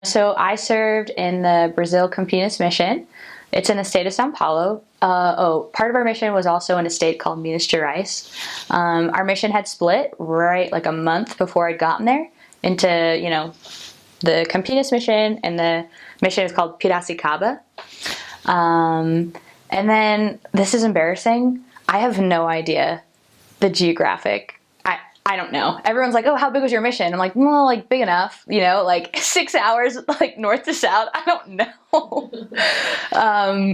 So I served in the Brazil Campinas Mission. It's in the state of Sao Paulo. Part of our mission was also in a state called Minas Gerais. Our mission had split right like a month before I'd gotten there into, the Campinas Mission, and the mission is called Piracicaba. And then, this is embarrassing, I have no idea the geographic. I don't know. Everyone's like, oh, how big was your mission? I'm like, well, like big enough, like 6 hours, like north to south. I don't know.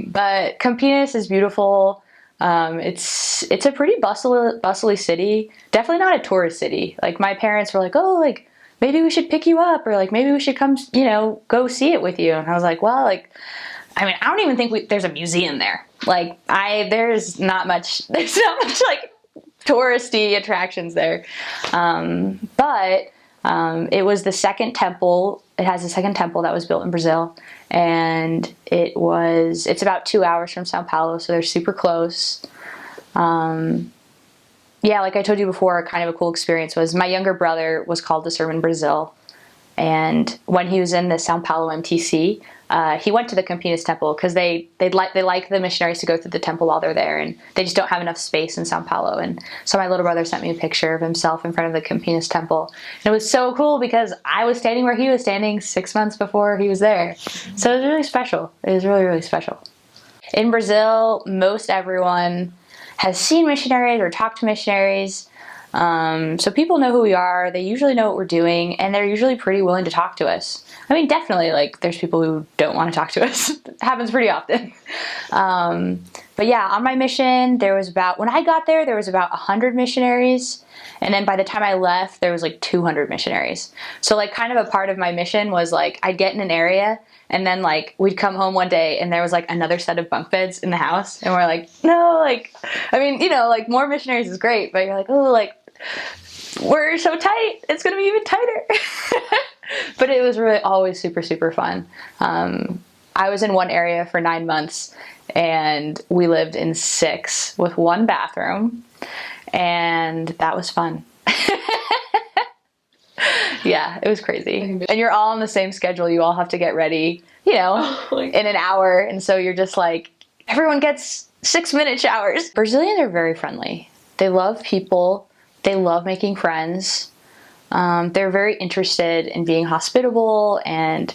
But Campinas is beautiful. It's a pretty bustly city. Definitely not a tourist city. Like my parents were like, oh, like maybe we should pick you up, or like maybe we should come, go see it with you. And I was like, well, like, I mean, I don't even think there's a museum there. Like there's not much like touristy attractions there. But it was the second temple. It has a second temple that was built in Brazil, and it's about 2 hours from Sao Paulo, so they're super close. Yeah, like I told you before, kind of a cool experience was my younger brother was called to serve in Brazil, and when he was in the Sao Paulo MTC, he went to the Campinas temple because they like the missionaries to go through the temple while they're there, and they just don't have enough space in Sao Paulo. And so my little brother sent me a picture of himself in front of the Campinas temple. And it was so cool because I was standing where he was standing 6 months before he was there. So it was really special. It was really, really special. In Brazil, most everyone has seen missionaries or talked to missionaries. So people know who we are, they usually know what we're doing, and they're usually pretty willing to talk to us. I mean, definitely, like, there's people who don't want to talk to us. It happens pretty often. But yeah, on my mission, when I got there, there was about 100 missionaries, and then by the time I left, there was like 200 missionaries. So like kind of a part of my mission was like, I'd get in an area, and then like we'd come home one day and there was like another set of bunk beds in the house, and we're like, no, like, I mean, like more missionaries is great, but you're like, oh, like, we're so tight, it's gonna be even tighter. But it was really always super, super fun. I was in one area for 9 months, and we lived in 6 with 1 bathroom, and that was fun. Yeah, it was crazy. And you're all on the same schedule. You all have to get ready, in an hour, and so you're just like, everyone gets 6-minute showers. Brazilians are very friendly. They love people. They love making friends. They're very interested in being hospitable and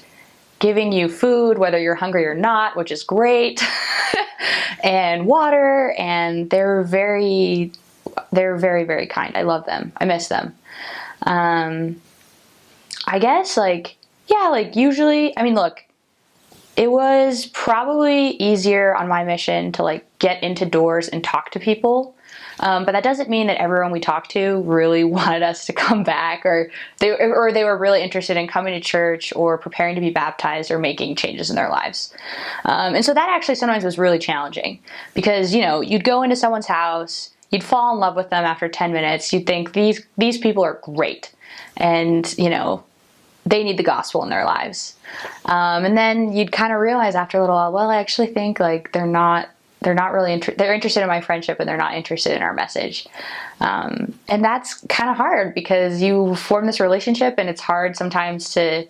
giving you food, whether you're hungry or not, which is great, and water, and they're very, very kind. I love them. I miss them. I guess, like, yeah, like, usually, I mean, look, it was probably easier on my mission to, like, get into doors and talk to people. But that doesn't mean that everyone we talked to really wanted us to come back, or they were really interested in coming to church or preparing to be baptized or making changes in their lives. And so that actually sometimes was really challenging because, you'd go into someone's house, you'd fall in love with them after 10 minutes, you'd think these people are great, and, they need the gospel in their lives. And then you'd kind of realize after a little while, well, I actually think like they're not really they're interested in my friendship, and they're not interested in our message. And that's kind of hard because you form this relationship, and it's hard sometimes to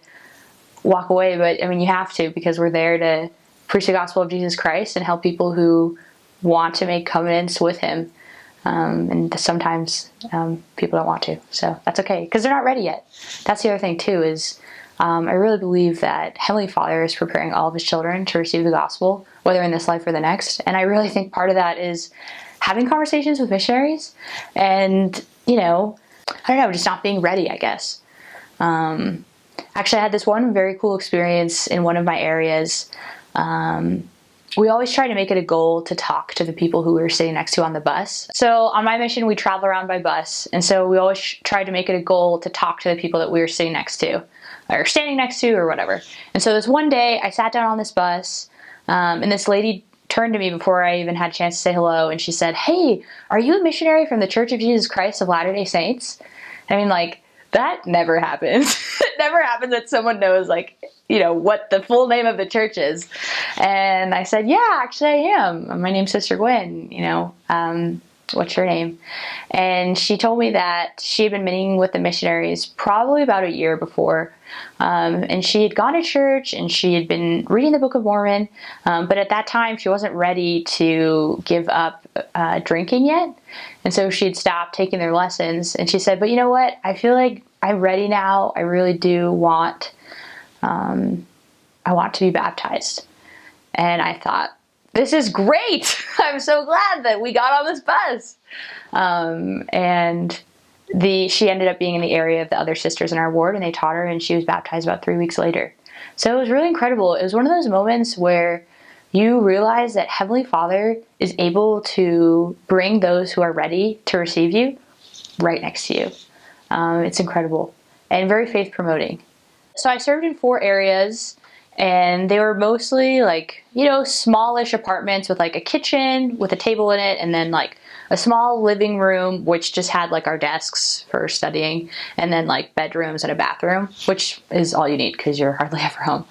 walk away, but I mean, you have to, because we're there to preach the gospel of Jesus Christ and help people who want to make covenants with him. And sometimes people don't want to, so that's okay, because they're not ready yet. That's the other thing too, is I really believe that Heavenly Father is preparing all of his children to receive the gospel, whether in this life or the next. And I really think part of that is having conversations with missionaries and, I don't know, just not being ready, I guess. Actually, I had this one very cool experience in one of my areas. We always try to make it a goal to talk to the people who we were sitting next to on the bus. So on my mission, we travel around by bus. And so we always try to make it a goal to talk to the people that we were sitting next to, or standing next to, or whatever. And so this one day I sat down on this bus, and this lady turned to me before I even had a chance to say hello, and she said, "Hey, are you a missionary from the Church of Jesus Christ of Latter-day Saints?" I mean, like, that never happens. It never happens that someone knows, like, what the full name of the church is. And I said, yeah, actually I am. My name's Sister Gwen, what's your name? And she told me that she had been meeting with the missionaries probably about a year before. And she had gone to church and she had been reading the Book of Mormon. But at that time, she wasn't ready to give up drinking yet. And so she had stopped taking their lessons. And she said, but you know what? I feel like I'm ready now. I really do want, I want to be baptized. And I thought, this is great. I'm so glad that we got on this bus. And she ended up being in the area of the other sisters in our ward, and they taught her, and she was baptized about 3 weeks later. So it was really incredible. It was one of those moments where you realize that Heavenly Father is able to bring those who are ready to receive you right next to you. It's incredible and very faith promoting. So I served in 4 areas. And they were mostly like, you know, smallish apartments with like a kitchen with a table in it, and then like a small living room, which just had like our desks for studying, and then like bedrooms and a bathroom, which is all you need because you're hardly ever home.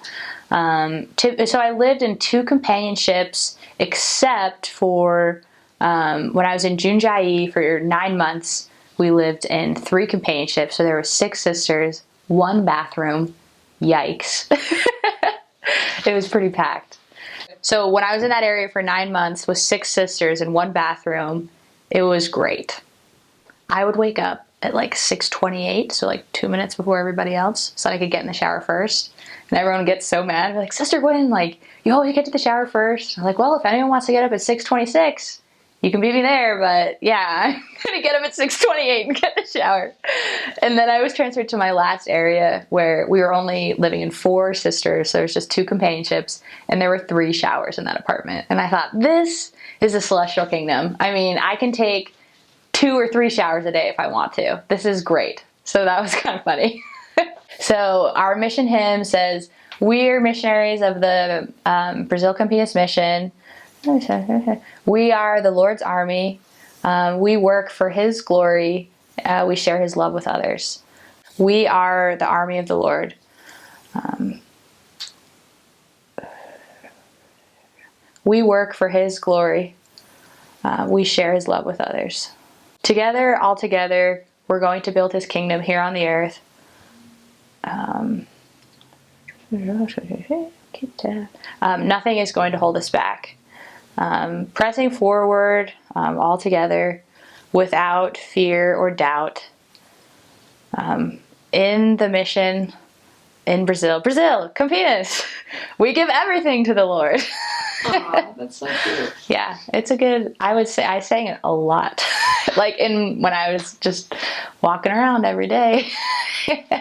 So I lived in 2 companionships, except for when I was in Junjai for 9 months, we lived in 3 companionships. So there were 6 sisters, 1 bathroom. Yikes. It was pretty packed. So when I was in that area for 9 months with 6 sisters and 1 bathroom, it was great. I would wake up at like 6:28, so like 2 minutes before everybody else, so that I could get in the shower first. And everyone gets so mad. They're like, Sister Gwen, like, you always get to the shower first. I'm like, well, if anyone wants to get up at 6:26, you can beat me there, but yeah, I'm gonna get up at 6:28 and get in the shower. And then I was transferred to my last area where we were only living in 4 sisters, so there was just 2 companionships, and there were 3 showers in that apartment. And I thought, this is a celestial kingdom. I mean, I can take 2 or 3 showers a day if I want to. This is great. So that was kind of funny. So our mission hymn says, we're missionaries of the Brazil Campinas Mission. We are the Lord's army. We work for His glory. We share His love with others. We are the army of the Lord. We work for His glory. We share His love with others. Together, all together, we're going to build His kingdom here on the earth. Nothing is going to hold us back. Pressing forward all together without fear or doubt. In the mission in Brazil, Campinas, we give everything to the Lord. Aw, that's so cute. Yeah, it's a good, I would say, I sang it a lot. Like when I was just walking around every day.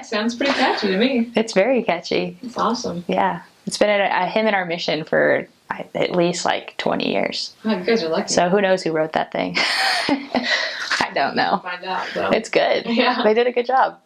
Sounds pretty catchy to me. It's very catchy. It's awesome. Yeah. It's been a hymn in our mission for at least like 20 years. Oh, you guys are lucky. So who knows who wrote that thing? I don't know. Find out, though. It's good. Yeah. They did a good job.